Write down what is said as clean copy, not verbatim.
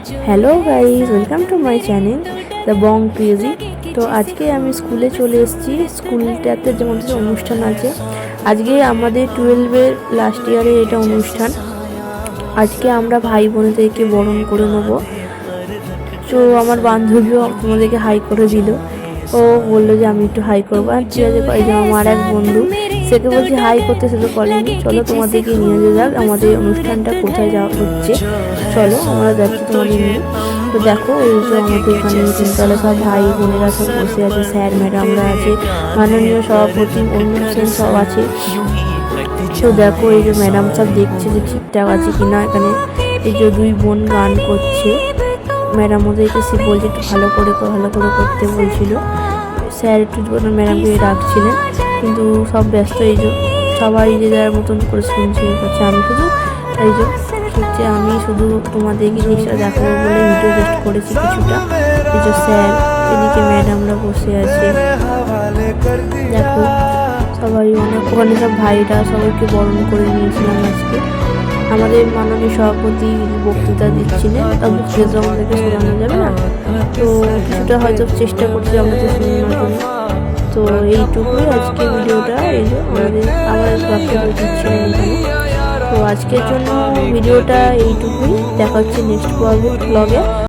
Hello guys, welcome to my channel The Bong Crazy. तो आज के আমি স্কুলে চলে এসেছি। স্কুলটাতে যেমন অনুষ্ঠান আছে, আজকে আমাদের 12 লাস্ট ইয়ারে এটা অনুষ্ঠান। আজকে আমরা ভাই বোনদেরকে বরণ করে নেব। তো আমার বান্ধবীও তোমাদেরকে হাই করে দিল। ও বললো যে আমি একটু হাই করবো। আর ঠিক আছে, এই যে আমার এক বন্ধু, সেকে বলছি হাই করতে, সে তো করেনি। চলো তোমাদেরকে নিয়ে যাক আমাদের অনুষ্ঠানটা কোথায় যাওয়া হচ্ছে। চলো আমরা যাচ্ছি তোমাদের নিয়ে। তো দেখো, এই যে আমাদের এখানে তিনতলা সব ভাই বোনেরা সব বসে আছে, স্যার ম্যাডামরা আছে, মাননীয় সভাপতি অরুণ সেন সব আছে। তো দেখো, এই যে ম্যাডাম সব দেখছে যে ঠিকঠাক আছে কিনা। এখানে এই যে দুই বোন গান করছে, ম্যাডাম ওদেরকে সে বলছে একটু ভালো করে করতে বলছিল। স্যার একটু ম্যাডামকে ডাকছিলেন, কিন্তু সব ব্যস্ত। এই যে সবাই যে যার মতন করে শুনছে করছে। আমি শুধু তোমাদেরকে জিনিসটা দেখাবো বলে ভিডিও টেস্ট করেছি কিছুটা। এই যে স্যার, এদিকে ম্যাডামরা বসে আছে। দেখো সবাই ওখানে সব ভাইরা সবাইকে বরণ করে নিয়েছিলাম আজকে। আমাদের মাননীয় সভাপতি বক্তৃতা দিচ্ছিলেন, তা বক্তৃতা আমাদেরকে শোনানো যাবে না, তো কিছুটা হয়তো চেষ্টা করছি আমাদের শোনানোর জন্য। তো এইটুকুই আজকে ভিডিওটা। এই যে আমাদের আবার বক্তৃতা দিচ্ছিলেন এখানে। তো আজকের জন্য ভিডিওটা এইটুকুই। দেখা হচ্ছে নেক্সট ব্লগে।